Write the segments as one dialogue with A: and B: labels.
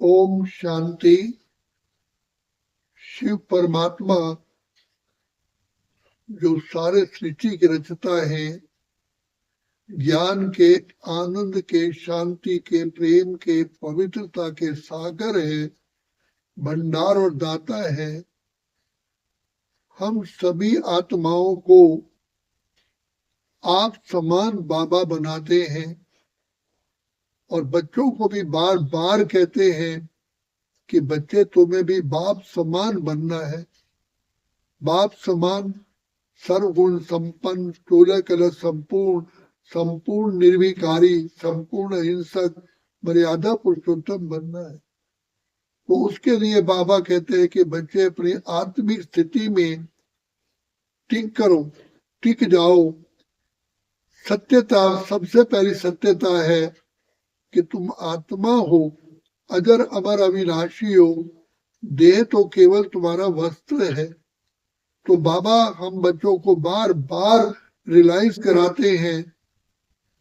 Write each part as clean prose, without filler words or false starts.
A: ओम शांति। शिव परमात्मा जो सारे सृष्टि के रचता है, ज्ञान के, आनंद के, शांति के, प्रेम के, पवित्रता के सागर है, भंडार और दाता है। हम सभी आत्माओं को आप समान बाबा बनाते हैं और बच्चों को भी बार बार कहते हैं कि बच्चे तुम्हें भी बाप समान बनना है। बाप समान सर्वगुण संपन्न, 16 कलश संपूर्ण, संपूर्ण निर्विकारी, संपूर्ण हिंसक, मर्यादा पुरुषोत्तम बनना है। तो उसके लिए बाबा कहते हैं कि बच्चे अपनी आत्मिक स्थिति में टिक करो, टिक जाओ। सत्यता, सबसे पहली सत्यता है कि तुम आत्मा हो, अजर अमर अविनाशी हो। देह तो केवल तुम्हारा वस्त्र है। तो बाबा हम बच्चों को बार बार रियलाइज कराते हैं,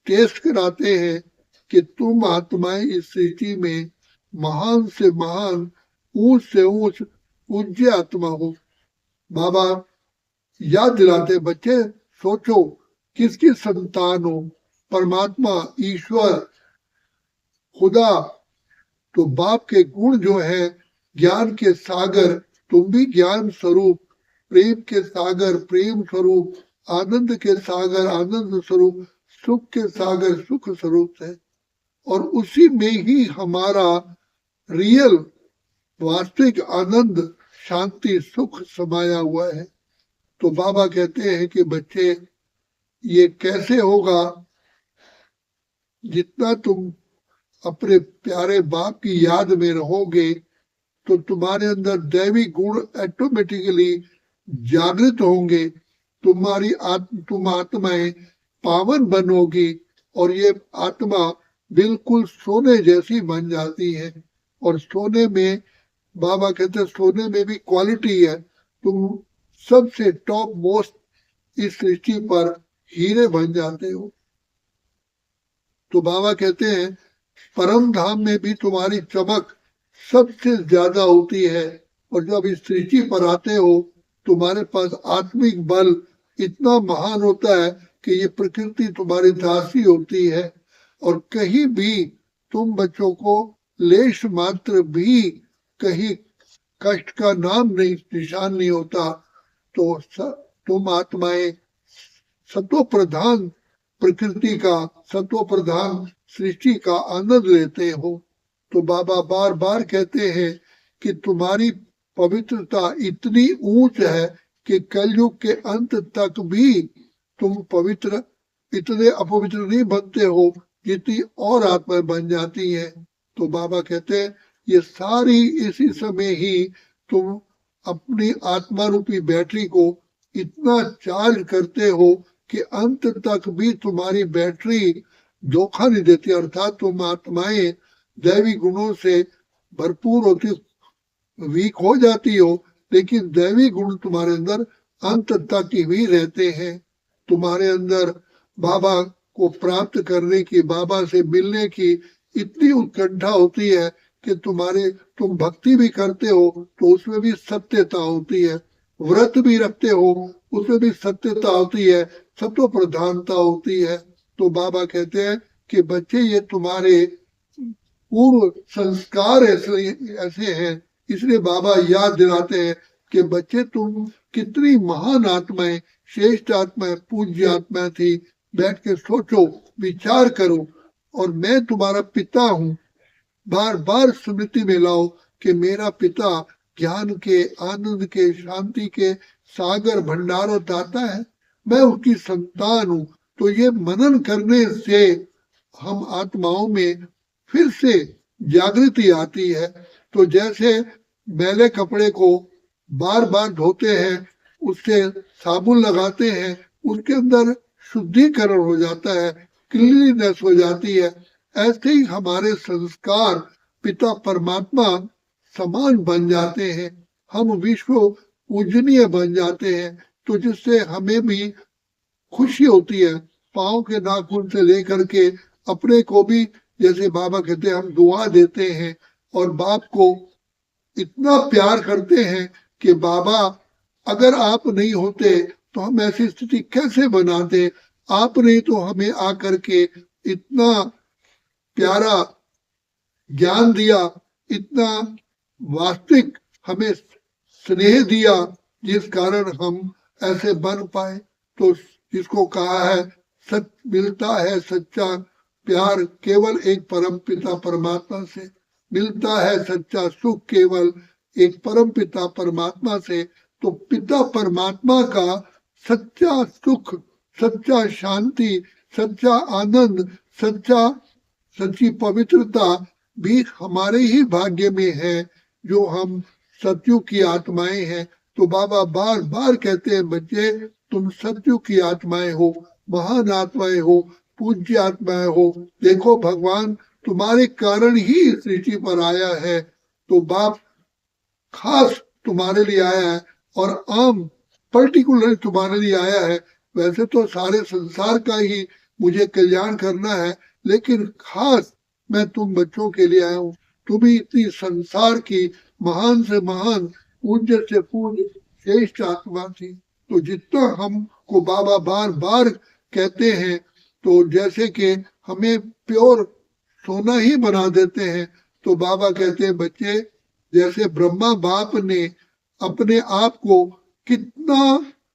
A: टेस्ट कराते हैं कि तुम आत्माएं इस सृष्टि में महान से महान, ऊंच से ऊंच पूज्य आत्मा हो। बाबा याद दिलाते, बच्चे सोचो किसकी संतान हो? परमात्मा, ईश्वर, खुदा। तो बाप के गुण जो है, ज्ञान के सागर, तुम भी ज्ञान स्वरूप, प्रेम के सागर, प्रेम स्वरूप, आनंद के सागर, आनंद स्वरूप, सुख के सागर, सुख स्वरूप है। और उसी में ही हमारा रियल वास्तविक आनंद, शांति, सुख समाया हुआ है। तो बाबा कहते हैं कि बच्चे ये कैसे होगा? जितना तुम अपने प्यारे बाप की याद में रहोगे तो तुम्हारे अंदर दैवी गुण ऑटोमेटिकली जागृत होंगे। तुम आत्माएं पावन बनोगी और ये आत्मा बिल्कुल सोने जैसी बन जाती है। और सोने में, बाबा कहते हैं सोने में भी क्वालिटी है। तुम सबसे टॉप मोस्ट इस सृष्टि पर हीरे बन जाते हो। तो बाबा कहते हैं परम धाम में भी तुम्हारी चमक सबसे ज्यादा होती है। और जब इस सृष्टि पर आते हो तुम्हारे पास आत्मिक बल इतना महान होता है कि ये प्रकृति तुम्हारी दासी होती है। और कहीं भी तुम बच्चों को लेश मात्र भी कहीं कष्ट का नाम नहीं, निशान नहीं होता। तो तुम आत्माएं सत्व प्रधान प्रकृति का, सत्व प्रधान सृष्टि का आनंद लेते हो। तो बाबा बार बार कहते हैं कि तुम्हारी पवित्रता इतनी ऊंच है कि कलयुग के अंत तक भी तुम पवित्र, इतने अपवित्र नहीं बनते हो जितनी और आत्माएं बन जाती हैं। तो बाबा कहते हैं ये सारी इसी समय ही तुम अपनी आत्मा रूपी बैटरी को इतना चार्ज करते हो कि अंत तक भी तुम्हारी बैटरी धोखा नहीं देती। अर्थात तुम आत्माएं दैवी गुणों से भरपूर होती, वीक हो जाती हो, लेकिन दैवी गुण तुम्हारे अंदर अंत तक ही रहते हैं। तुम्हारे अंदर बाबा को प्राप्त करने की, बाबा से मिलने की इतनी उत्कंठा होती है कि तुम भक्ति भी करते हो तो उसमें भी सत्यता होती है, व्रत भी रखते हो उसमें भी सत्यता होती है, सत्व प्रधानता होती है। तो बाबा कहते हैं कि बच्चे ये तुम्हारे पूर्व संस्कार ऐसे हैं, इसलिए बाबा याद दिलाते हैं कि बच्चे तुम कितनी महान आत्माएं, श्रेष्ठ आत्माएं, पूज्य आत्माएं थी। बैठ के सोचो, विचार करो, और मैं तुम्हारा पिता हूँ। बार बार स्मृति में लाओ कि मेरा पिता ज्ञान के, आनंद के, शांति के सागर, भंडार और दाता है। मैं उसकी संतान हूँ। तो ये मनन करने से हम आत्माओं में फिर से जागृति आती है। तो जैसे मैले कपड़े को बार बार धोते हैं, उससे साबुन लगाते हैं, उसके अंदर शुद्धिकरण हो जाता है, क्लीननेस हो जाती है। ऐसे ही हमारे संस्कार पिता परमात्मा समान बन जाते हैं, हम विश्व पूजनीय बन जाते हैं। तो जिससे हमें भी खुशी होती है। पाँव के नाखून से लेकर के अपने को भी, जैसे बाबा कहते हैं, हम दुआ देते हैं और बाप को इतना प्यार करते हैं कि बाबा अगर आप नहीं होते तो हम ऐसी स्थिति कैसे बनाते, आपने तो हमें आकर के इतना प्यारा ज्ञान दिया, इतना वास्तविक हमें स्नेह दिया, जिस कारण हम ऐसे बन पाए। तो जिसको कहा है सच मिलता है सच्चा प्यार केवल एक परम पिता परमात्मा से, मिलता है सच्चा सुख केवल एक परम पिता परमात्मा से। तो पिता परमात्मा का सच्चा सुख, सच्चा शांति, सच्चा आनंद, सच्ची पवित्रता भी हमारे ही भाग्य में है, जो हम सतयुग की आत्माएं हैं। तो बाबा बार बार कहते हैं, बच्चे तुम सतयुग की आत्माएं हो, महान आत्माएं हो, पूज्य आत्माएं हो। देखो भगवान तुम्हारे कारण ही इस सृष्टि पर आया है। तो बाप खास तुम्हारे लिए आया है और आम पर्टिकुलर तुम्हारे लिए आया है। वैसे तो सारे संसार का ही मुझे कल्याण करना है, लेकिन खास मैं तुम बच्चों के लिए आया हूँ। तुम ही इतनी संसार की महान से महान, पूज्य से पूज्य श्रेष्ठ आत्मा थी। तो जितना हमको बाबा बार बार कहते हैं, तो जैसे कि हमें प्योर सोना ही बना देते हैं। तो बाबा कहते हैं, बच्चे जैसे ब्रह्मा बाप ने अपने आप को कितना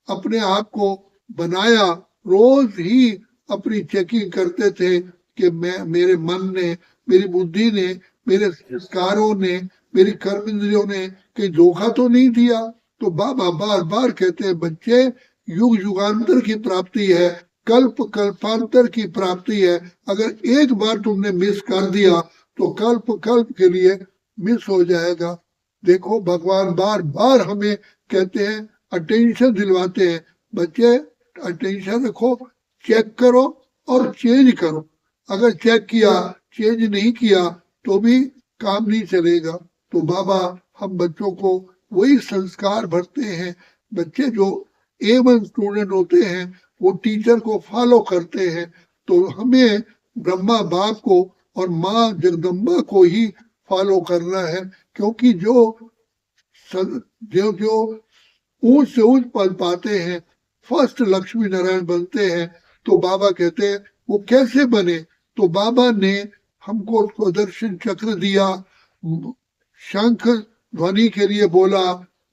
A: अपने आप को बनाया, रोज ही अपनी चेकिंग करते थे कि मैं, मेरे मन ने, मेरी बुद्धि ने, मेरे संस्कारों ने, मेरी कर्म इंद्रियों ने कहीं धोखा तो नहीं दिया। तो बाबा बार बार कहते हैं, बच्चे युग युगांतर की प्राप्ति है, कल्प कल्पांतर की प्राप्ति है। अगर एक बार तुमने मिस कर दिया तो कल्प कल्प के लिए मिस हो जाएगा। देखो भगवान बार बार हमें कहते हैं, अटेंशन दिलवाते हैं, बच्चे अटेंशन रखो, चेक करो और चेंज करो। अगर चेक किया, चेंज नहीं किया तो भी काम नहीं चलेगा। तो बाबा हम बच्चों को वही संस्कार भरते हैं। बच्चे जो A1 स्टूडेंट होते हैं वो टीचर को फॉलो करते हैं। तो हमें ब्रह्मा बाप को और माँ जगदम्बा को ही फॉलो करना है, क्योंकि जो ऊंच से ऊंच पद पाते हैं, फर्स्ट लक्ष्मी नारायण बनते हैं। तो बाबा कहते हैं वो कैसे बने। तो बाबा ने हमको सुदर्शन चक्र दिया, शंख ध्वनि के लिए बोला,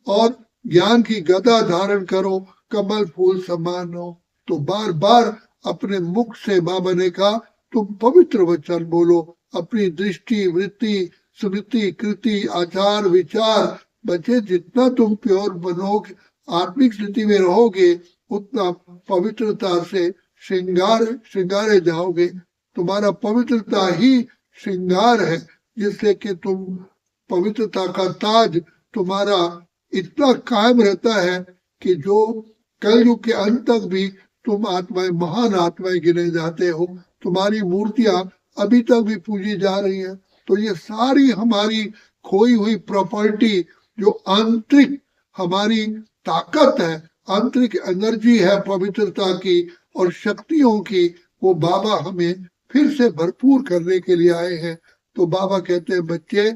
A: और ज्ञान की गदा धारण करो, कमल फूल समान हो। तो बार बार अपने मुख से बाबा ने कहा, तुम पवित्र वचन बोलो, अपनी दृष्टि, वृत्ति, स्मृति, कृति, आचार, विचार। बच्चे जितना तुम प्योर बनोगे, आत्मिक स्थिति में रहोगे, उतना पवित्रता से श्रृंगारे जाओगे। तुम्हारा पवित्रता ही श्रृंगार है, जिससे कि तुम पवित्रता का ताज तुम्हारा इतना कायम रहता है कि जो कलयुग के अंत तक भी तुम आत्माएं, महान आत्माएं गिने जाते हो। तुम्हारी मूर्तियां अभी तक भी पूजी जा रही है। तो ये सारी हमारी खोई हुई प्रॉपर्टी, जो आंतरिक हमारी ताकत है, आंतरिक एनर्जी है पवित्रता की और शक्तियों की, वो बाबा हमें फिर से भरपूर करने के लिए आए हैं। तो बाबा कहते हैं, बच्चे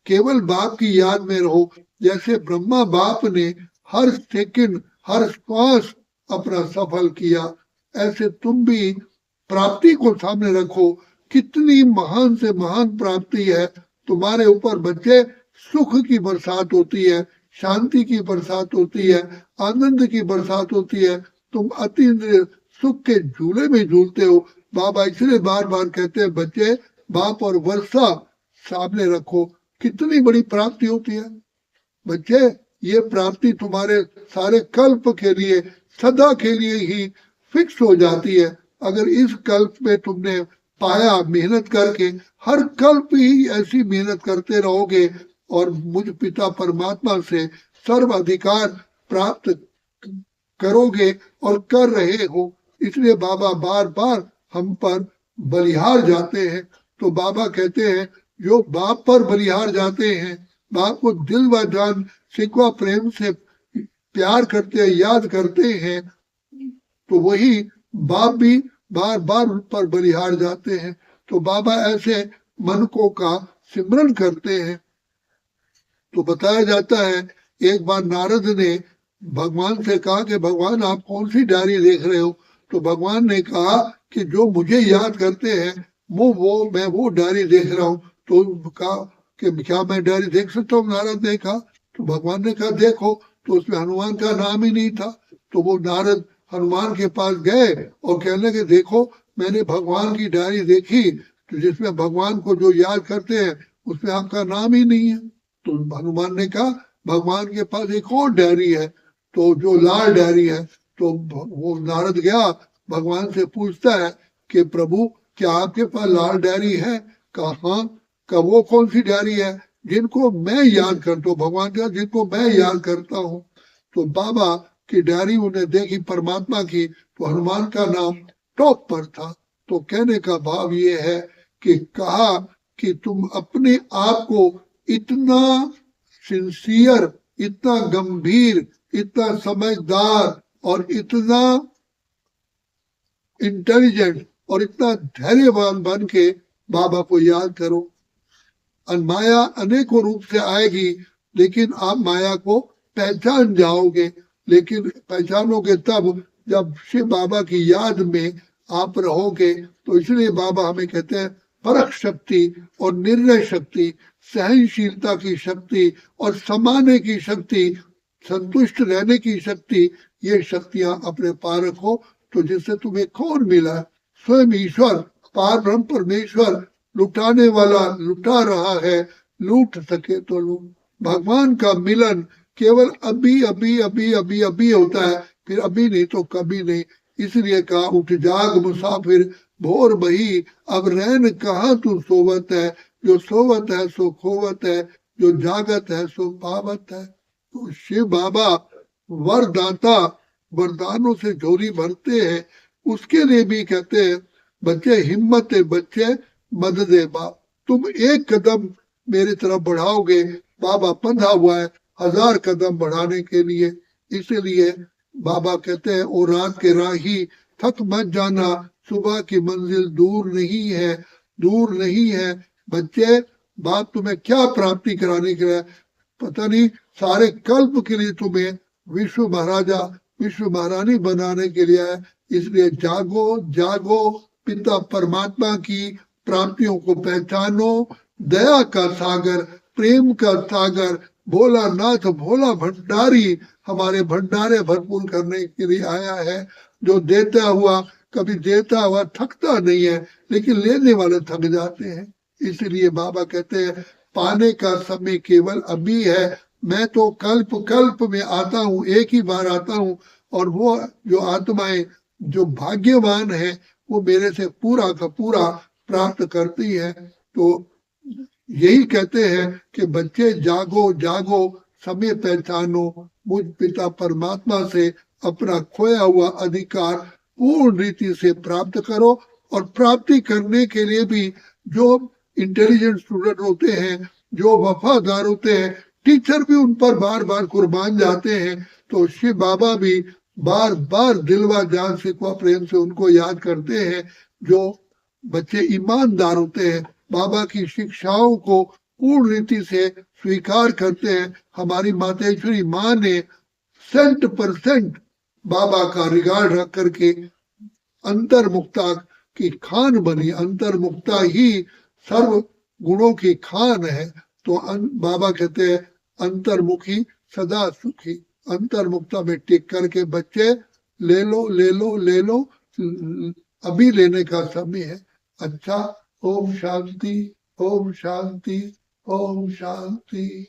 A: केवल बाप की याद में रहो। जैसे ब्रह्मा बाप ने हर सेकंड, हर श्वास अपना सफल किया, ऐसे तुम भी प्राप्ति को सामने रखो। कितनी महान से महान प्राप्ति है तुम्हारे ऊपर बच्चे। सुख की बरसात होती है, शांति की बरसात होती है, आनंद की बरसात होती है। तुम अति सुख के झूले में झूलते हो। बाबा इसलिए बार बार कहते हैं, बच्चे बाप और वर्षा सामने रखो। कितनी बड़ी प्राप्ति होती है बच्चे। ये प्राप्ति तुम्हारे सारे कल्प के लिए, सदा के लिए ही फिक्स हो जाती है। अगर इस कल्प में तुमने पाया, मेहनत करके हर कल्प ही ऐसी मेहनत करते रहोगे और मुझ पिता परमात्मा से सर्व अधिकार प्राप्त करोगे और कर रहे हो। इसलिए बाबा बार बार हम पर बलिहार जाते हैं। तो बाबा कहते हैं, जो बाप पर बलिहार जाते हैं, बाप को दिल व जान सिकवा प्रेम से प्यार करते हैं, याद करते हैं, तो वही बाप भी बार बार उन पर बलिहार जाते हैं। तो बाबा ऐसे मनकों का सिमरन करते हैं। तो बताया जाता है एक बार नारद ने भगवान से कहा कि भगवान आप कौन सी डायरी देख रहे हो? तो भगवान ने कहा कि जो मुझे याद करते हैं मैं वो डायरी देख रहा हूँ। तो कहा कि क्या मैं डायरी देख सकता हूँ? नारद ने कहा। तो भगवान ने कहा देखो, तो उसमें हनुमान का नाम ही नहीं था। तो वो नारद हनुमान के पास गए और कहने लगे देखो मैंने भगवान की डायरी देखी, तो जिसमें भगवान को जो याद करते हैं उसमें आपका नाम ही नहीं है। तो हनुमान ने कहा भगवान के पास एक और डायरी है, तो जो लाल डायरी है। तो वो नारद गया भगवान से पूछता है कि प्रभु क्या आपके पास लाल डायरी है? कहा हाँ। कहा वो कौन सी डायरी है? जिनको मैं याद करता हूँ, भगवान का जिनको मैं याद करता हूँ। तो बाबा की डायरी उन्हें देखी परमात्मा की, तो हनुमान का नाम टॉप पर था। तो कहने का भाव ये है कि कहा कि तुम अपने आप को इतना सिंसियर, इतना गंभीर, इतना समझदार और इतना इंटेलिजेंट और इतना धैर्यवान बन के बाबा को याद करो। माया अनेकों रूप से आएगी, लेकिन आप माया को पहचान जाओगे। लेकिन पहचानोगे तब जब शिव बाबा की याद में आप रहोगे। तो इसलिए बाबा हमें कहते हैं परख शक्ति और निर्णय शक्ति, सहनशीलता की शक्ति और समाने की शक्ति, संतुष्ट रहने की शक्ति, ये शक्तियां अपने पार रखो। तो जिससे तुम्हें कौन मिला? स्वयं ईश्वर, पार ब्रह्म परमेश्वर लुटाने वाला लुटा रहा है, लूट सके तो लूट। भगवान का मिलन केवल अभी अभी अभी अभी अभी होता है, फिर अभी नहीं तो कभी नहीं। इसलिए कहा उठ जाग मुसाफिर भोर बही, अब रैन कहाँ तू सोवत है, जो सोवत है सो खोवत है, जो जागत है सो पावत है। तो शिव बाबा वरदाता, वरदानों से झोली भरते हैं। उसके लिए भी कहते हैं बच्चे हिम्मत है बच्चे मदद है बाप। तुम एक कदम मेरी तरफ बढ़ाओगे, बाबा बंधा हुआ है 1000 कदम बढ़ाने के लिए। इसलिए बाबा कहते हैं ओ रात के राही थक मत जाना, सुबह की मंजिल दूर नहीं है, दूर नहीं है। बच्चे बाप तुम्हें क्या प्राप्ति कराने के लिए, पता नहीं सारे कल्प के लिए तुम्हें विश्व महाराजा विश्व महारानी बनाने के लिए है। इसलिए जागो जागो, पिता परमात्मा की प्राप्तियों को पहचानो। दया का सागर, प्रेम का सागर, भोलानाथ भोला भंडारी हमारे भंडारे भरपूर करने के लिए आया है। जो देता हुआ कभी देता हुआ थकता नहीं है, लेकिन लेने वाले थक जाते हैं। इसलिए बाबा कहते हैं पाने का समय केवल अभी है। मैं तो कल्प कल्प में आता हूँ, एक ही बार आता हूँ। और वो जो आत्माएं जो भाग्यवान है वो मेरे से पूरा का पूरा प्राप्त करती है। तो यही कहते हैं कि बच्चे जागो जागो, समय पहचानो, मुझ पिता परमात्मा से अपना खोया हुआ अधिकार पूर्ण रीति से प्राप्त करो। और प्राप्ति करने के लिए भी जो इंटेलिजेंट स्टूडेंट होते हैं, जो वफादार होते हैं, टीचर भी उन पर बार बार कुर्बान जाते हैं। तो शिव बाबा भी बार बार दिलवा जान सिकवा प्रेम से उनको याद करते हैं। जो बच्चे ईमानदार होते हैं, बाबा की शिक्षाओं को पूर्ण रीति से स्वीकार करते हैं। हमारी मातेश्वरी माँ ने 100% बाबा का रिगार्ड रख करके अंतर्मुक्ता की खान बनी। अंतर्मुक्ता ही सर्व गुणों की खान है। तो बाबा कहते हैं अंतर्मुखी सदा सुखी। अंतर्मुक्ता में टिक करके बच्चे ले लो ले लो ले लो, अभी लेने का समय है। अच्छा, ओम शांति, ओम शांति, ओम शांति।